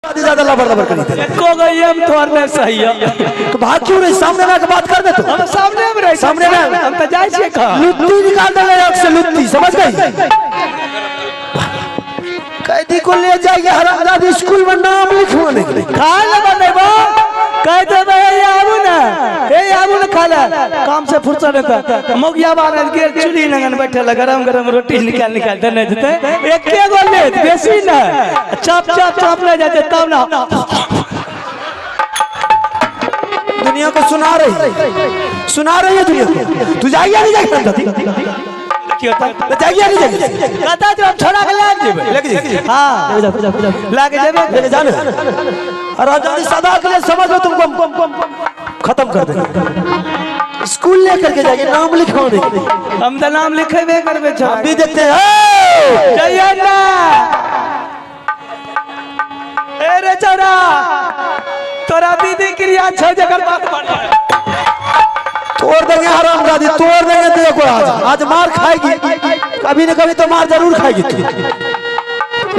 ज्यादा लबर लबर करी थे को गई हम तोर नहीं सही है तो भाग क्यों नहीं सामने में बात कर दे तो हम सामने में रह सामने में हम तो जाय छे का लुत्ती निकाल दे आंख से लुत्ती समझ गई कैदी को ले जाएंगे हराम स्कूल में नाम लिखवाने के लिए खा ले बनेबो कह दे भाई आबू ना ए आबू ना खा ले काम से फुर्सत होता मोगिया बारे के चूल्ही लगन बैठे गरम गरम रोटी निकाल निकाल देने देते एक के गो ले बेसी ना चप चप चप ले जाते तब ना दुनिया को सुना रही है दुनिया को तू जाएगा नहीं जाएगा क्या होता जाएगा नहीं जाएगा कहता जो छोड़ा के लाग जेबे लेके हां लाग जेबे लेके जाने और आजादी सदा के लिए समझ लो तुमको खत्म कर देंगे स्कूल लेकर के जाएंगे नाम लिखवाने के लिए हम तो नाम लिखेबे करबे छ अभी देखते हैं जय ना ए रे छोरा तोरा दीदी क्रिया छ जकर बात बढ़िया तोड़ देंगे हरामजादी तोड़ देंगे देखो आज मार खाएगी कभी न कभी तो मार जरूर खाएगी तू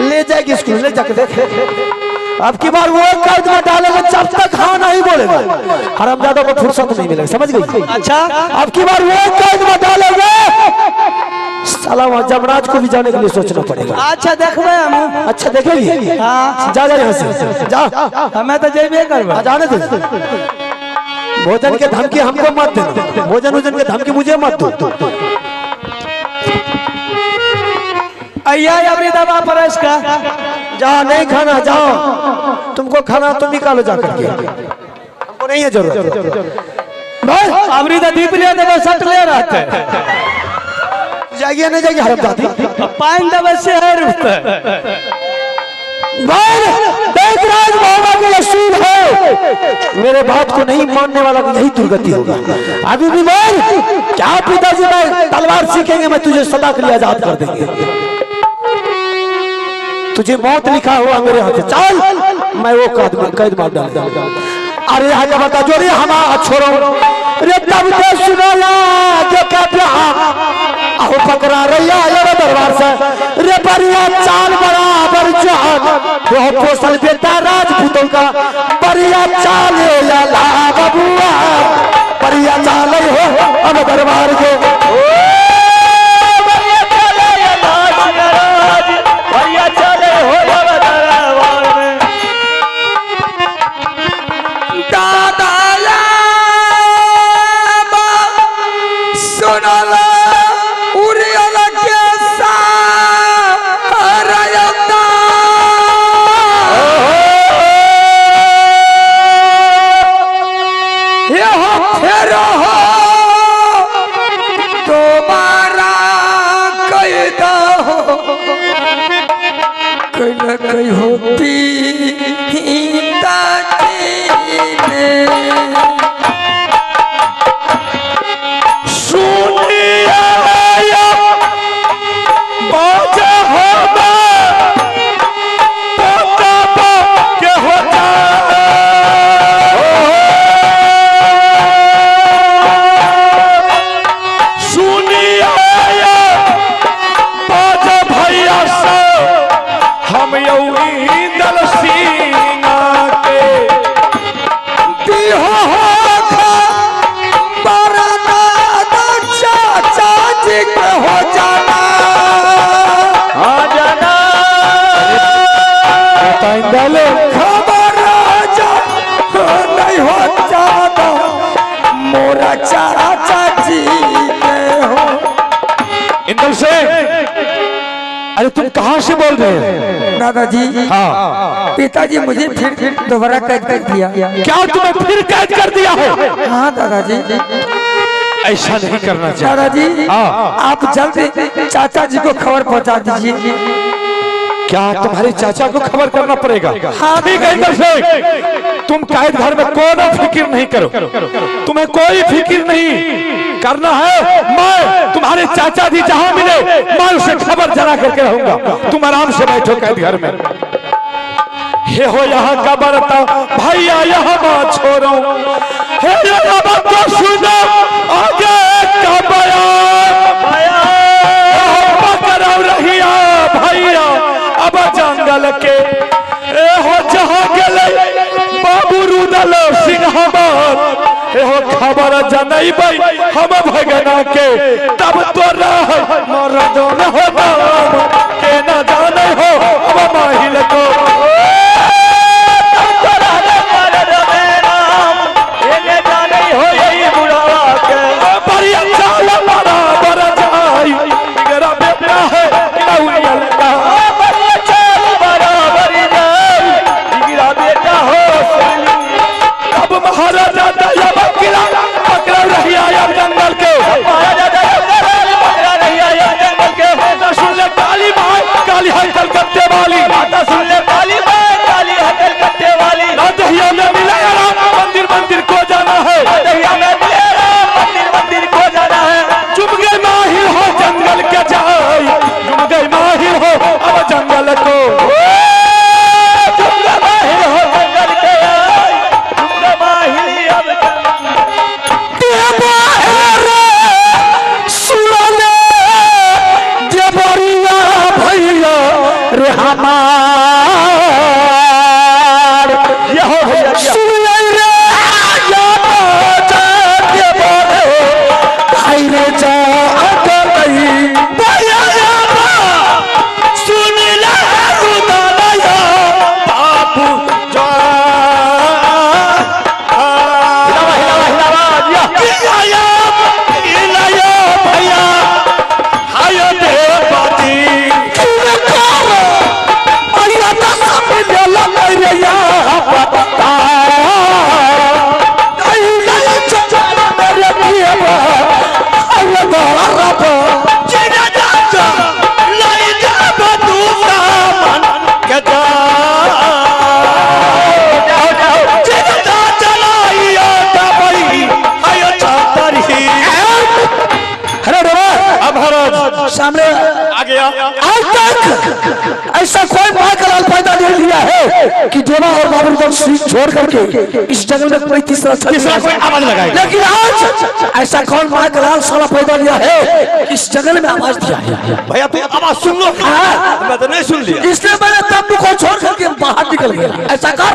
ले जाएगी स्कूल ले जाके देख अब की बार वो कैद में डालेगा जब तक हाँ नहीं बोलेगा हरामजादा को फुर्सत नहीं मिलेगा समझ गई अच्छा अब की बार वो कैद में डालेगा साला वहाँ जमराज को भी जाने के लिए सोचना पड़ेगा अच्छा देखबे हम अच्छा देखेंगे हां जा यहाँ से जा हमें तो जेबे करबे जाने दे भोजन के धमकी हमको मत देना भोजन के धमकी मुझे मत दो अय्या अभी दवा परस का जा नहीं खाना जाओ तुमको खाना तुम निकालो जा करके हमको नहीं है जरूरत भाई अबरी द दीप ले देबे सट ले रहते जाइए नहीं जाइए हरमजादी पाइन देबे से है रुपए भाई देख राज बाबा के रसूल है मेरे बात को नहीं मानने वाला को यही दुर्गति होगा अभी भी बोल क्या पिताजी में तलवार सीखेंगे मैं तुझे सदा के लिए आजाद कर देंगे तुझे मौत लिखा हुआ मेरे हाथ चल मैं वो कैद मार डाल दूंगा अरे आगे बता जो रे हमारा छोड़ो रे तब तो सुनो जो क्या प्यार आओ पकड़ा रही है दरबार से रे बढ़िया चाल बराबर जान वो पोसल बेटा राजपूतों का बढ़िया चाल ला बबुआ बढ़िया चाल हो अब दरबार के बढ़िया चले हो दरबार में दादा सुनला उरियला के सारयता ये हो फिर हो दोबारा कैदा हो कैला कई होती अरे तुम कहाँ से बोल रहे हो दादाजी हाँ पिताजी मुझे फिर दोबारा कैद कर दिया क्या तुम्हें फिर कैद कर दिया है हाँ दादाजी ऐसा नहीं करना चाहिए दादाजी आप जल्द चाचा जी को खबर पहुंचा दीजिए क्या तुम्हारे चाचा को खबर करना पड़ेगा हाँ ठीक है इधर से तुम कैद घर में कोई फिक्र नहीं करो तुम्हें कोई फिक्र नहीं करना है मैं तुम्हारे चाचा जी जहां मिले मैं उसे खबर जला करके रहूंगा तुम आराम से बैठो कैद घर में हे हो यहाँ का बरता भैया यहाँ बात छोड़ो हे यहाँ बात तो सुनो आगे का बयान पकड़ो रहिया भैया अब जंगल के हो जहां रुदल सिंह हमार हो खबर जनई भाई हम भगना के तब तोरा मरदन हो नाम के न जाने हो अब माहिल को काली हल कलकत्ते वाली माता सुन ले काली माँ काली हल कलकत्ते वाली दहिया में मिले राम मंदिर मंदिर को जाना है दहिया में मिले राम मंदिर मंदिर को जाना है चुप गए माहिर हो जंगल के जाए चुप गए माहिर हो अब जंगल को चुप गए माहिर हो जंगल के आए चुप गए माहिर अब रे हमार यह सुनई रे या जाके बोले हाय रे जा गई भैया सुन ले रुदलया बाबू जा हिलाया भैया हाय दे बाती सामने आ गया। आज तक ऐसा कोई महाकाल पैदा नहीं लिया है कि देवा और बाबुल को छोड़ करके इस जंगल में कोई तीसरा कोई आवाज लगाए, लेकिन आज ऐसा कौन महाकाल साला पैदा लिया है कि इस जंगल में आवाज दिया है। भैया तू आवाज सुन लो। मैं तो नहीं सुन लिया, इसलिए मैंने तंबू को छोड़ करके बाहर निकल गया। ऐसा कर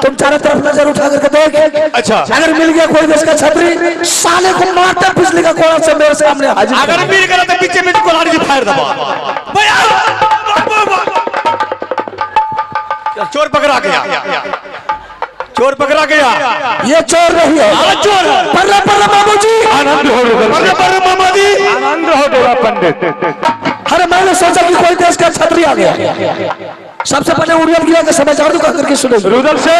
तुम चारों तरफ नजर उठा करके देख, अच्छा अगर मिल गया कोई देश का छतरी साले को मारते पिछले का कोड़ा से मेरे सामने हाजिर। अगर मिल गया तो पीछे में कोलाड़ी की फायर दबा। चोर पकड़ा गया, चोर पकड़ा गया। ये चोर नहीं है, चोर है। पर्रा पर्रा बाबू जी आनंद हो, पर्रा पर्रा मामा जी आनंद हो डेरा पंडित। अरे मैंने सोचा कि कोई देश का छतरी आ गया। सबसे पहले उड़ियल किला का समाचार तो करके सुनो। रुदल से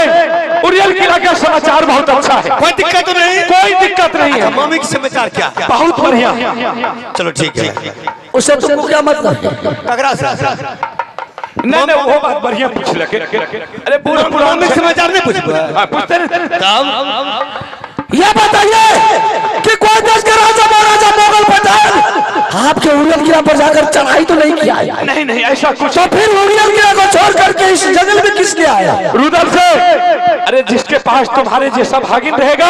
उड़ियल किला का समाचार बहुत अच्छा है, कोई दिक्कत नहीं, कोई दिक्कत नहीं है। मामी की समाचार क्या है? बहुत बढ़िया। चलो ठीक है, उससे तुमको क्या मतलब? पकड़ा से नहीं नहीं वो बात बढ़िया पूछ लगे। अरे पूरा पुराने समाचार नहीं पूछते ये बताइए कि कोई देश के राजा महाराजा मोगल पठान आपके उड़ियल किला पर जाकर चढ़ाई तो नहीं किया है? नहीं नहीं ऐसा कुछ। तो फिर उड़ियल किला को छोड़ करके इस जंगल में किस लिए आया? रुदल से। अरे जिसके पास तुम्हारे जैसा भागिन रहेगा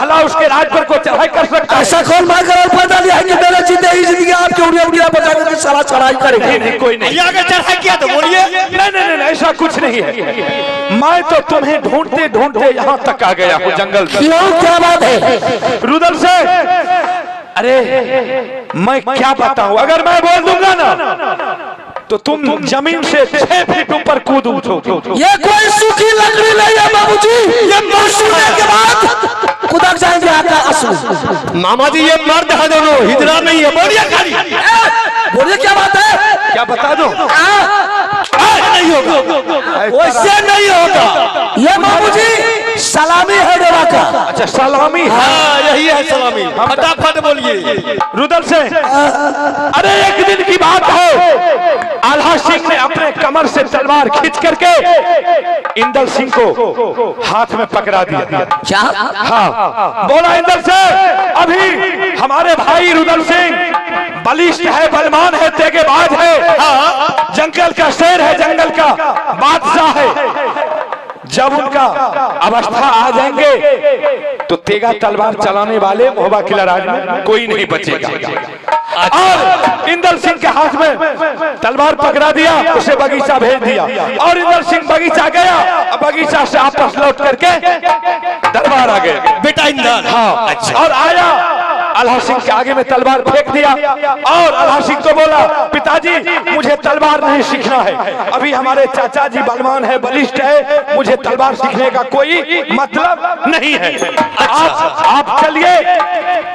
भला उसके राज पर को चढ़ाई कर सकता है। ऐसा कौन मांगर पैदा लिया है कि मेरे जीते ही जिंदगी आपके उड़ियल किला पर जाकर के सारा चढ़ाई करेगा? नहीं कोई नहीं। अगर चढ़ाई किया तो बोलिए। नहीं नहीं नहीं ऐसा कुछ नहीं है। मैं तो तुम्हें ढूंढते ढूंढते यहाँ तक आ गया हूँ जंगल में। क्या बात है रुदल से? अरे मैं क्या बताऊं, अगर मैं बोल दूंगा ना तो तुम जमीन से 6 फीट ऊपर कूद उठोगे। ये कोई सूखी लकड़ी नहीं है बाबूजी, ये मरने के बाद कुदक जाएंगे आपका असू। मामा जी ये मर्द है दोनों, हिजरा नहीं है। बोलिए क्या बात है? क्या बता दो? नहीं होगा, वैसे नहीं होगा। ये बाबूजी सलामी है देवा का। अच्छा सलामी है, हाँ यही है सलामी। फटाफट बोलिए रुदल से। अरे एक दिन की बात है, आल्हा सिंह ने अपने कमर से तलवार खींच करके इंदल सिंह को हाथ में पकड़ा दिया। क्या? हाँ बोला इंदल से अभी हमारे भाई रुदल सिंह बलिष्ठ है, बलवान है, तेगेबाज है, जंगल का शेर है, जंगल का बादशाह है। जब उनका अवस्था आ जाएंगे तो तेगा तलवार चलाने वाले मोहबा किला राज में कोई नहीं बचेगा। और इंदल सिंह के हाथ में तलवार पकड़ा दिया, उसे बगीचा भेज दिया और इंदल सिंह बगीचा गया। बगीचा से वापस लौट करके दरबार आ गए बेटा इंदल। हाँ अच्छा। और आया अल्लाह सिंह के आगे में तलवार फेंक दिया और अल्लाह सिंह को बोला पिताजी मुझे तलवार नहीं सीखना है, अभी हमारे चाचा जी बलवान है, बलिष्ठ है, मुझे तलवार सीखने का कोई मतलब नहीं है। आप चलिए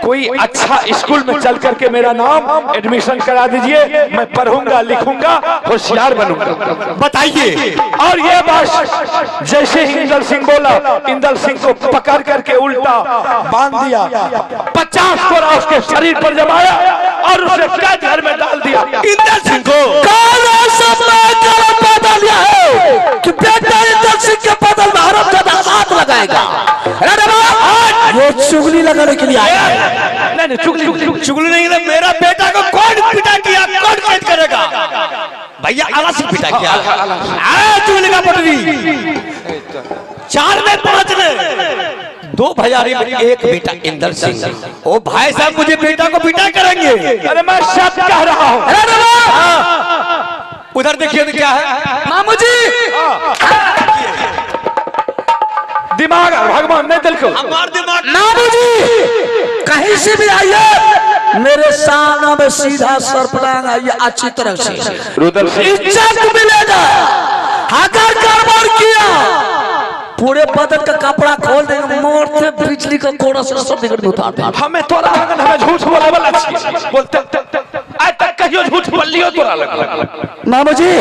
कोई अच्छा स्कूल में चल करके मेरा नाम एडमिशन करा दीजिए, मैं पढ़ूंगा लिखूंगा होशियार बनूंगा। बताइए। और ये बात जैसे ही इंदल सिंह बोला, इंदल सिंह को पकड़ करके उल्टा बांध दिया, 50 कोरा उसके शरीर पर जमाया और उसे कैद घर में डाल दिया। इंदल सिंह को बदल है कि बेटा इंदल सिंह के बदल में हरम का दामाद लगाएगा। ये चुगली लगाने के लिए आया है। नहीं चुगली नहीं, मेरा बेटा को कौन पिटा किया, कौन कैद करेगा? भैया आला सिंह पिटा किया। चुगली का पटरी 4 में 5 में 2 भैयारी में 1 बेटा इंदल सिंह। ओ भाई साहब मुझे बेटा को पिटा करेंगे। अरे मैं सब कह रहा हूँ। उधर देखिए तो क्या है मामू जी। दिमाग भगवान ने दिल को हमार दिमाग। मामू जी कहीं से भी आइए, मेरे सामने में सीधा सरपटांग आइए अच्छी तरह से, इज्जत मिलेगा। अगर गड़बड़ किया पूरे बदन का कपड़ा खोल देंगे, मोड़ते बिजली का कोड़ा से सब बिगड़ उतार देंगे। हमें तोरा लगन हमें झूठ बोले वाला छी बोलते आज तक कहियो झूठ बोल लियो तोरा लगन। मामू जी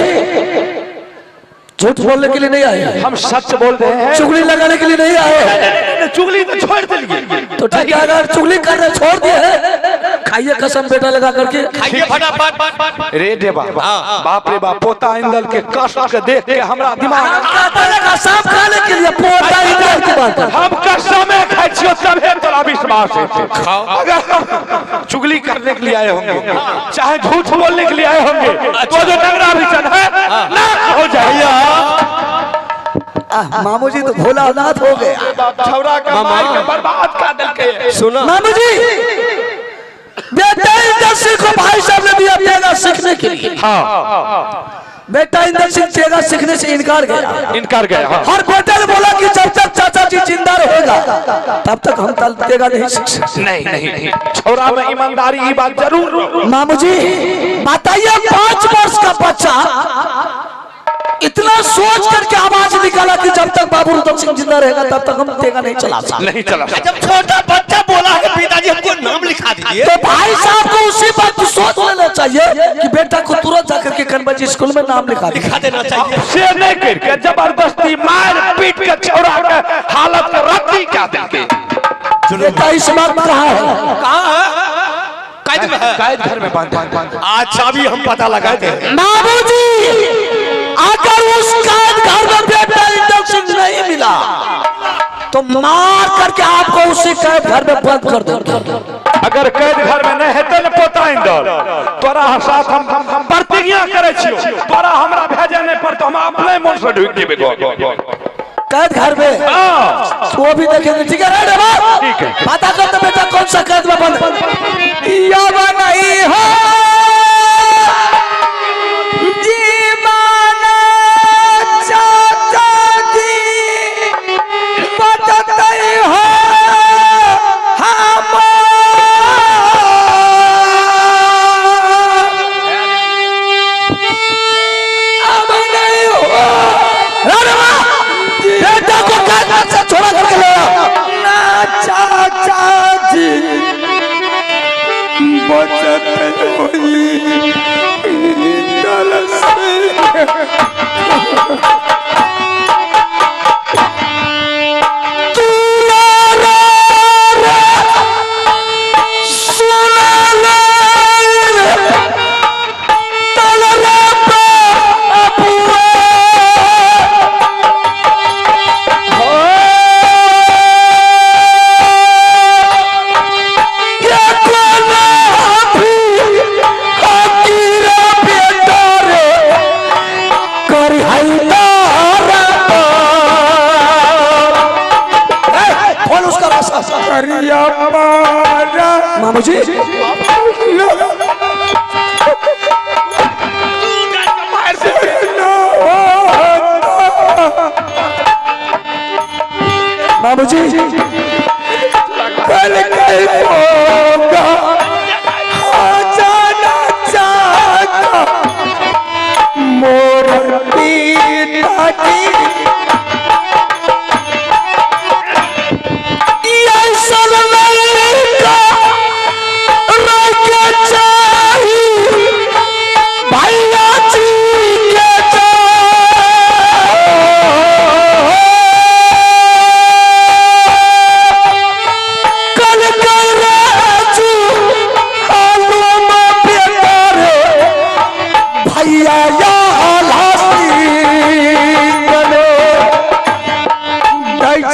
झूठ बोलने के लिए नहीं आए, हम सच बोल रहे हैं, चुगली लगाने के लिए नहीं आए। चुगली तो छोड़ दिए तो ठीक है, अगर चुगली करना छोड़ दिए खाइए कसम बेटा लगा करके खाइए फटाफट। रे दे बाप रे बाप, पोता इंदल के कष्ट के देख के हमरा दिमाग कसम खाने के लिए पोता इंदल की बात हम कसम खाई छियो तबे तोरा विश्वास है। अगर चुगली करने के लिए आए होंगे, चाहे झूठ बोलने के लिए आए होंगे, तो जो डगरा भी चल है ना हो जाए। मामू जी तो भोला अनाथ हो गया, छौरा का मार के बर्बाद कर देलके। सुनो मामू जी, बेटा इंदल सिंह को भाई साहब ने दिया तेगा सीखने के लिए। हाँ बेटा इंदल सिंह तेगा सीखने से इनकार गया। हाँ। हर बेटे ने बोला कि जब तक चाचा जी जिंदा रहेगा तब तक हम तेगा नहीं सीख सकते। नहीं छौरा में ईमानदारी की बात जरूर। मामू जी बताइए 5 वर्ष का बच्चा इतना सोच करके आवाज निकाला कि जब तक बाबू रुदल सिंह जिंदा रहेगा तब तक हम तेगा नहीं चला सकते। जब छोटा बच्चा बोला है पिताजी हमको नाम लिखा दीजिए, तो भाई साहब को उसी बात को सोच लेना चाहिए कि बेटा को तुरंत जाकर के कन्वर्जी स्कूल में नाम लिखा देना चाहिए। से नहीं करके जबरदस्ती मार पीट के छौरा के हालत रद्दी कर देंगे। बेटा इस बात में कहा है, कैद घर में बंद। अच्छा भी हम पता लगाए थे। बाबूजी अगर उस कैद घर में बेटा इंदल सिंह नहीं मिला तो मार करके आपको उसी कैद घर में बंद कर देंगे। अगर कैद घर में नहीं हेतै न पोता इंदल, तोरा साथ हम प्रतिज्ञा करे छियो, तोरा हमरा भेजे नहीं पड़तो, हम अपने मन से ढूंढ देबे कैद घर में। वो भी देखेंगे, ठीक है रे बाप, ठीक है। पता कर तो बेटा कौन सा कैद में बंद या नहीं हो छोड़ा करके ले ना चाचा जी बचत होई इंदल करिया पारा मामू जी बाबू जी कल कल होगा जाना चाहता मोर पिताजी ये सब लड़का रख चाही भैया जी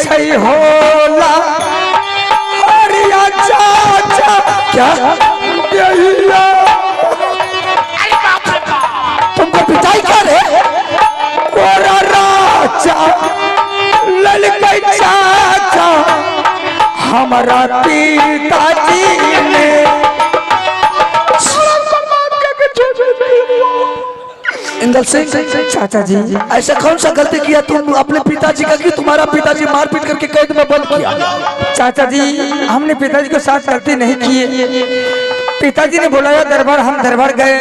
के होला हरिया चाचा क्या तुमको पिटाई कर राजा ललके चाचा हमारा पिताजी ने इंदल सिंह चाचा जी ऐसा कौन सा गलती किया तुम अपने पिताजी का कि तुम्हारा पिताजी मारपीट करके कैद में बंद किया? चाचा जी हमने पिताजी को साथ गलती नहीं की। पिताजी ने बुलाया दरबार, हम दरबार गए।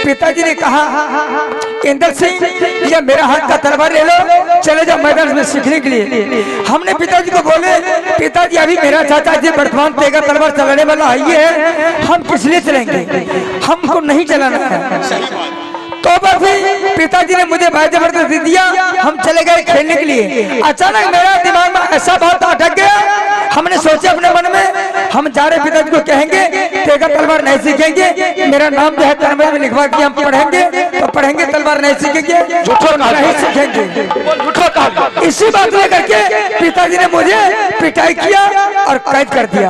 पिताजी ने कहा इंदल सिंह ये मेरा हाथ का तलवार ले लो, चले जाओ मैदान में सीखने के लिए। हमने पिताजी को बोले पिताजी अभी मेरा चाचा जी वर्तमान तेगा तलवार चलाने वाला है, हम किस लिए चलेंगे, हमको नहीं चलाना है। तो बस पिताजी ने मुझे भाई जबरदस्ती दिया, हम चले गए खेलने के लिए। अचानक मेरा दिमाग में ऐसा बात अटक गया, हमने सोचा अपने मन में हम जा रहे पिताजी को कहेंगे तेगा तलवार नहीं सीखेंगे, मेरा नाम जो है तलवार में लिखवा के हम पढ़ेंगे तो पढ़ेंगे, तलवार नहीं सीखेंगे नहीं सीखेंगे। इसी बात लेकर के पिताजी ने मुझे पिटाई किया और कैद कर दिया।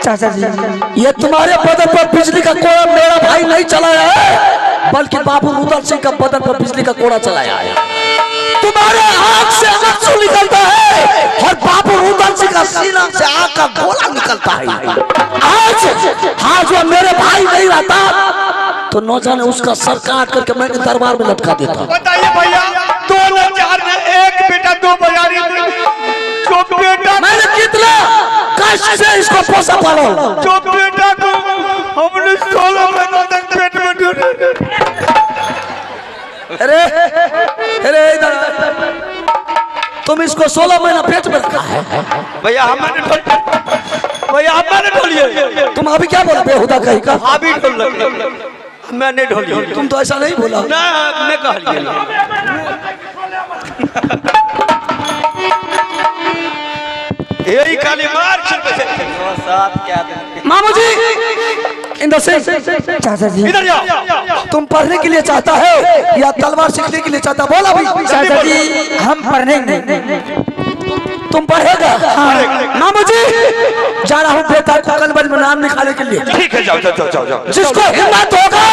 चाचा जी ये तुम्हारे बदन पर बिजली का कोड़ा मेरा भाई नहीं चलाया है, बल्कि बाबू रुदल सिंह का बदन पर बिजली का कोड़ा चलाया है। तुम्हारे आंख से आंसू निकलता है और बाबू रुदल सिंह का सीना से आंख का गोला निकलता है। आज वो मेरे भाई नहीं रहता तो न जाने उसका सर काट करके मैंने दरबार में लटका देता। बताइए भैया, 2004 में एक बेटा 2 बजारी, जो बेटा मैंने कितना कष्ट से इसको पोसा पाला, जो बेटा को हमने 16 महीनों तक पेट में ढूंढा। अरे अरे इधर तुम इसको 16 महीना पेट में रखा है। भैया हमने भैया हमने ढोलिए। तुम अभी क्या बोला बेहुदा कहीं का? अभी ढोल मैंने ढोलिए। तुम तो ऐसा नहीं बोला ना, मैं कहा यही खाली मार मामू जी इंदर सिंह चाचा जी इधर जाओ। तुम पढ़ने के लिए चाहता है या तलवार सीखने के लिए चाहता? बोला अभी। चाचा जी हम पढ़ेंगे। तुम पढ़ेगा? मामू जी जा रहा हूँ बेटा को कलबल में नाम निकालने के लिए। ठीक है, जाओ जाओ जाओ जाओ। जिसको हिम्मत होगा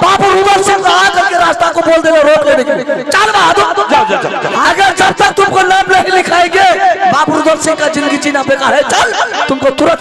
बाबू रुदल सिंह का आकर के रास्ता को बोल देना रोक लेने के लिए। चल बहादुर जाओ जाओ जाओ। अगर जब तक तुमको नाम नहीं लिखाएंगे बाबू रुदल सिंह का जिंदगी जीना बेकार है। चल तुमको तुरंत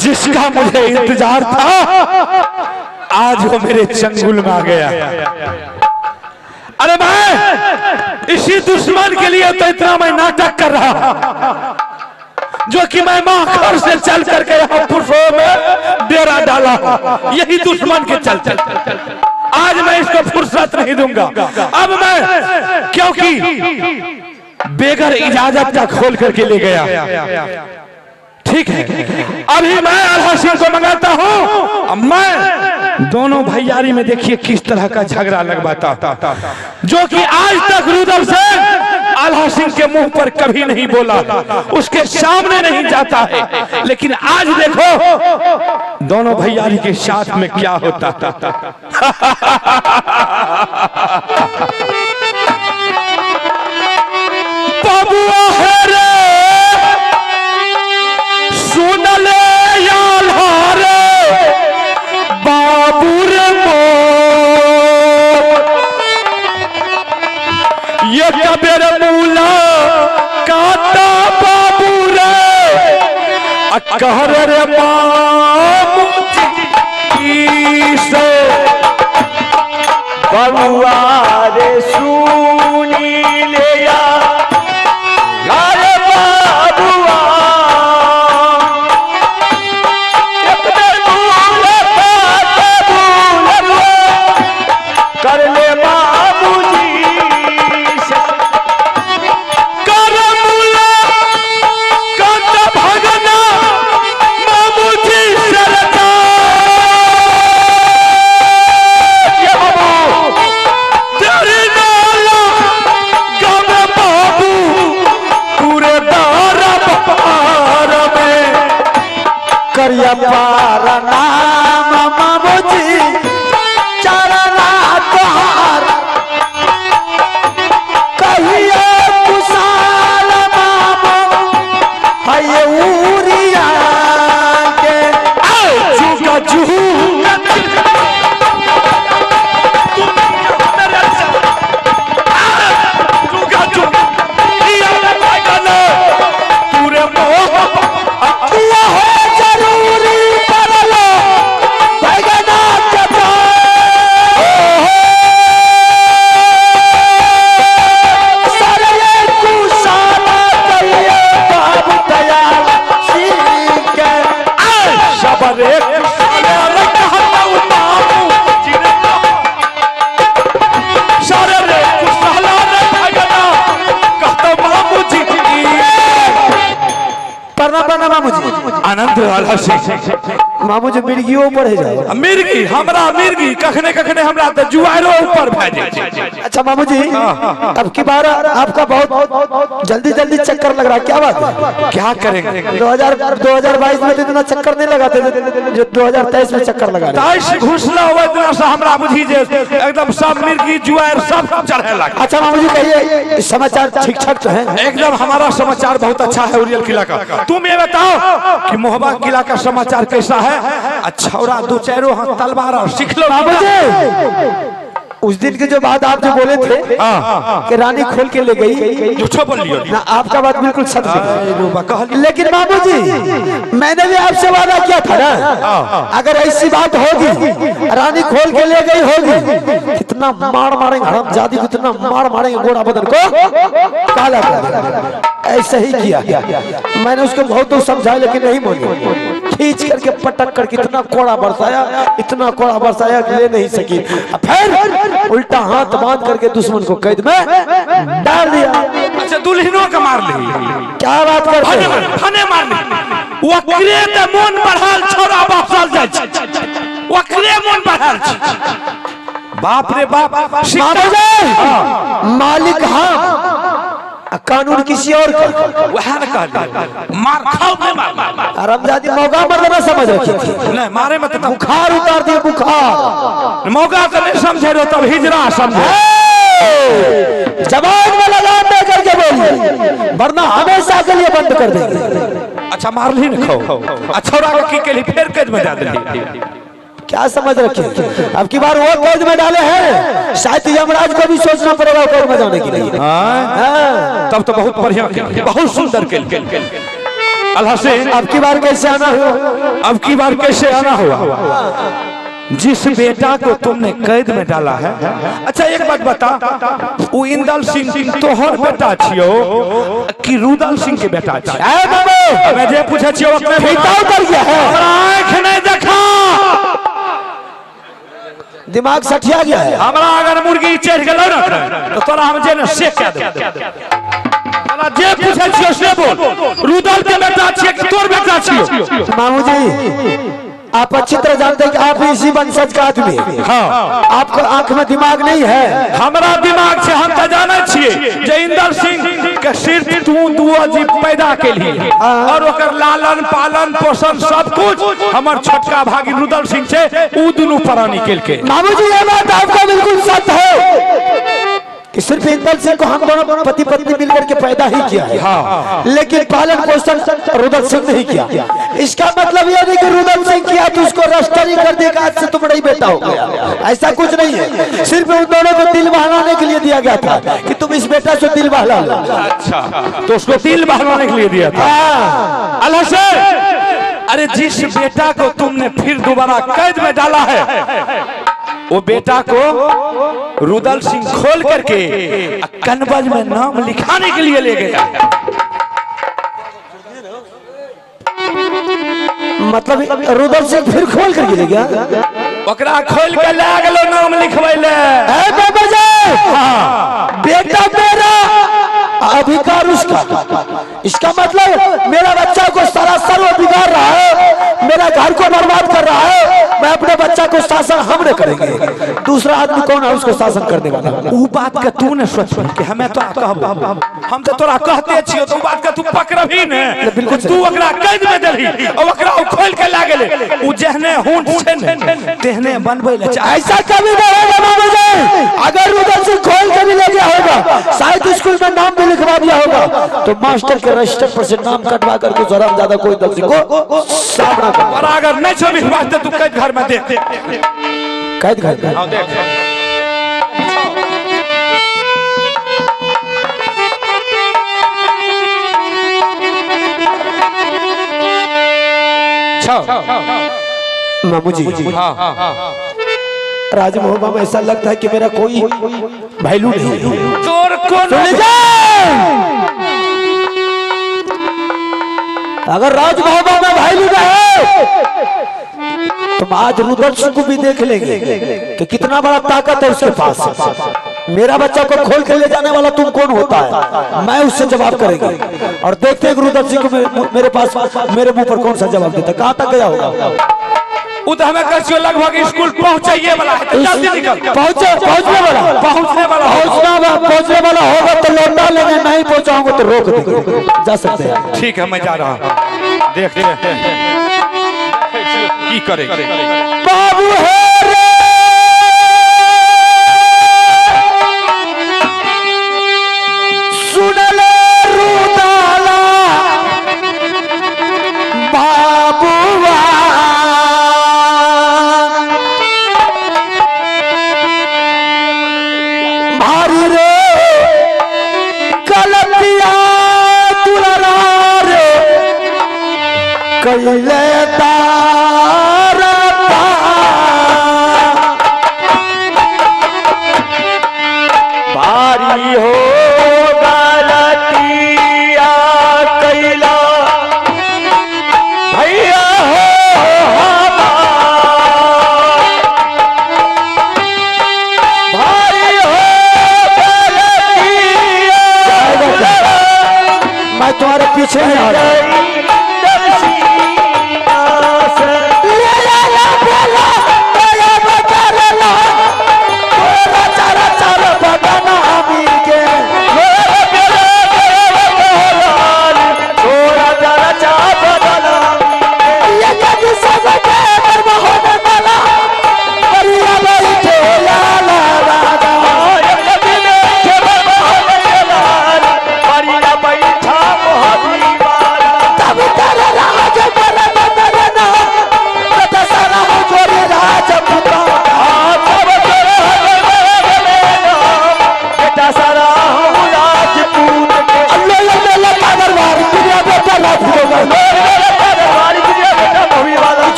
जिसका मुझे इंतजार था आज वो मेरे चंगुल में आ गया। अरे मैं इसी दुश्मन के लिए तो इतना मैं नाटक कर रहा, जो कि मैं माखर से चल करके यहाँ पुरफों में डेरा डाला, यही दुश्मन के चलते आज मैं इसको फुर्सत नहीं दूंगा। अब मैं क्योंकि बेगर इजाजत का खोल करके ले गया। ठीक है, अभी मैं आल्हा सिंह को मंगाता हूँ। अब मैं दोनों भैयारी में देखिए किस तरह का झगड़ा लगवाता, जो कि आज तक रुदल सिंह आल्हा सिंह के मुंह पर कभी नहीं बोला, उसके सामने नहीं जाता है। लेकिन आज देखो दोनों भैयारी के साथ में क्या होता। बाबुआ है रे सुन ले आल्हा रे बाबू रे मोर, ये कबीर मूला काटा बाबू रे कहर रे मामू जी से बबुआ रे सुनी ले अरे बाबुआ कर ले बाबूजी से कर मूला काटा भगना बाबूजी सरकार। ये बाबू तेरी नाला गम बाबू पूरे दारा पार में करिया पार नाम बाबूजी चरना तोहार कहिए कुशाल मामो है उरिया के झुका झुका पूरे किया है जरूरी परलो भगना चचा सरये कुशाल कहिए बाबू दयाल सिंह के सबरे आनंद आल्हा सिंह मामू जी मिर्गियों ऊपर है जाए मिर्गी हमरा मिर्गी कखने कखने हमरा तो जुआरो ऊपर भेजे। अच्छा मामू जी अब की बार आपका बहुत जल्दी जल्दी चक्कर लग रहा है, क्या बात है? क्या करेंगे 2022 में तो इतना चक्कर नहीं लगाते थे जो 2023 में चक्कर लगा रहे हैं। ताइश घुसला हुआ इतना सा हमरा बुझी जे एकदम सब मिर्गी जुआर सब चढ़े लगा। अच्छा मामू जी कहिए समाचार ठीक ठाक तो है? एकदम हमारा समाचार बहुत अच्छा है उरियल किला का। तुम ये बताओ कि मोहबा किला का समाचार कैसा है? अच्छा दो चारों हाथ तलवार और सीख लो। बाबू जी उस दिन के जो बात आप जो बोले थे कि रानी खोल के ले गई, झूठो बोल लियो ना आपका बात बिल्कुल सच है। लेकिन बाबू जी मैंने भी आपसे वादा किया था ना, अगर ऐसी बात होगी रानी खोल के ले गई होगी कितना मार मारेंगे हरामजादी को, इतना मार मारेंगे गोरा बदन को काला कर देंगे। ऐसा ही किया मैंने उसको बहुत समझाया लेकिन नहीं मानी, खींच करके पटक कर इतना कोड़ा बरसाया, इतना कोड़ा बरसाया कि ले नहीं सकी। फिर उल्टा हाथ बांध करके दुश्मन को कैद में डाल दिया। अच्छा दुल्हनों का मार ली, क्या बात करते हैं? फने मार ली वक्रे ते मन बढ़ाल छोरा वापस जाय छै, वक्रे मन बढ़ाल छै। बाप रे बाप मालिक हाँ कानून किसी और का वह न कह मार खाओ नहीं मार हरामजादी मौका मरना समझ रखी थी। नहीं मारे मत बुखार उतार दिए बुखार, मौका तो नहीं समझे रहो तब हिजरा समझे। जवान में लगाम दे करके बोलिए वरना हमेशा के लिए बंद कर देंगे। अच्छा मार ली न खाओ अच्छा के लिए फिर कैद में डाल दी। क्या समझ रखे? अब की बार वो कैद में डाले हैं, शायद यमराज को भी सोचना पड़ेगा कैद में जाने के लिए। तब तो बहुत बढ़िया बहुत सुंदर अल्लाह से। अब की बार कैसे आना हुआ? अब की बार कैसे आना हुआ? जिस बेटा को तुमने कैद में डाला है। अच्छा एक बात बता, वो इंदल सिंह तोहर बेटा छियो कि रुदल सिंह के बेटा छियो? मैं जे पूछे छियो अपने बेटा उतर गया है, आंख नहीं देखा, दिमाग सठिया गया है। हमरा अगर मुर्गी चढ़ गलो ना तो तोरा हम जे न सेक के दे। तोरा जे पूछे छियो से बोल। रुदल के बेटा छिए कि तोर बेटा छियो? मामू जी आप अच्छी तरह जानते हैं कि आप इसी वंशज का आदमी हैं। हाँ आपको आंख में दिमाग नहीं है। हमरा दिमाग से हम तो जाने छिए जे इंदर सिंह के सिर्फ तू दुआ जी पैदा के लिए और ओकर लालन पालन पोषण सब कुछ हमर छोटका भागी रुदल सिंह से उ दोनों प्राणी केल के। मामू जी ये बात आपका बिल्कुल सच है कि सिर्फ इंदर सिंह को हम दोनों पति पत्नी मिलकर के पैदा ही किया है। हाँ। लेकिन पालन पोषण रुदल सिंह नहीं किया। इसका मतलब यह नहीं कि रुदल सिंह किया तो उसको रजिस्ट्री कर देगा आज से तुम्हारा ही बेटा हो गया, ऐसा कुछ नहीं है। सिर्फ उन दोनों को दिल बहलाने के लिए दिया गया था कि तुम इस बेटा से दिल बहला लो। अच्छा तो उसको दिल बहलाने के लिए दिया था। अल्लाह से अरे जिस बेटा को तुमने फिर दोबारा कैद में डाला है वो बेटा को रुदल सिंह खोल करके कनबज में नाम लिखाने के लिए ले गया। मतलब रुदल सिंह फिर खोल करके ले गया? ओकरा खोल के ले गेलो नाम लिखवाई ले। बाबा जी हाँ। बेटा मेरा अधिकार उसका। इसका मतलब मेरा बच्चा को सरासर वो बिगाड़ रहा है, मेरा घर को बर्बाद कर रहा है। मैं अपने बच्चा को शासन हमने करेंगे, दूसरा आदमी कौन है उसको शासन करने वाला? वो बात का तू ने सोच कि हमें तो कहब हम तो तोरा कहते छियो तो बात का तू पकड़बी ने। बिल्कुल तू ओकरा कैद में देलही और ओकरा खोल के ला गेले। उ जहने हुन छे ने तेहने बनबै ले चाहे। ऐसा कभी नहीं होगा बाबू जी। अगर रुदल सिंह खोल के भी ले गया होगा, शायद स्कूल में नाम भी लिखवा दिया होगा, तो मास्टर के रजिस्टर पर से नाम कटवा करके जरा ज्यादा कोई दर्जी को सामना कर। और अगर नहीं छबी बात तू कैद घर में देख कैद घर में। हां देख मामू जी हां राजमहल में ऐसा लगता है कि मेरा कोई वैल्यू नहीं है। तोर कौन अगर राजमहल में वैल्यू है तुम आज रुदल सिंह को भी देख लेंगे कि कितना बड़ा ताकत है उसके पास। मेरा बच्चा को खोल के ले जाने वाला तुम कौन होता है, मैं उससे जवाब करेंगे। और देखते हैं रुदल सिंह को मेरे पास मेरे मुंह पर कौन सा जवाब देता, कहां तक गया होगा। उधर हमें कसियो लगभग स्कूल पहुंचाइए वाला है, तो जल्दी निकल। पहुंचने वाला होगा तो लौटा लेंगे, नहीं पहुंचाऊंगा तो रोक देंगे, जा सकते हैं। ठीक है मैं जा रहा हूं, देखते हैं की करेंगे। बाबू है सुन ले रुदाला बाबूआ भारी रे गलतिया तुलरा रे कैले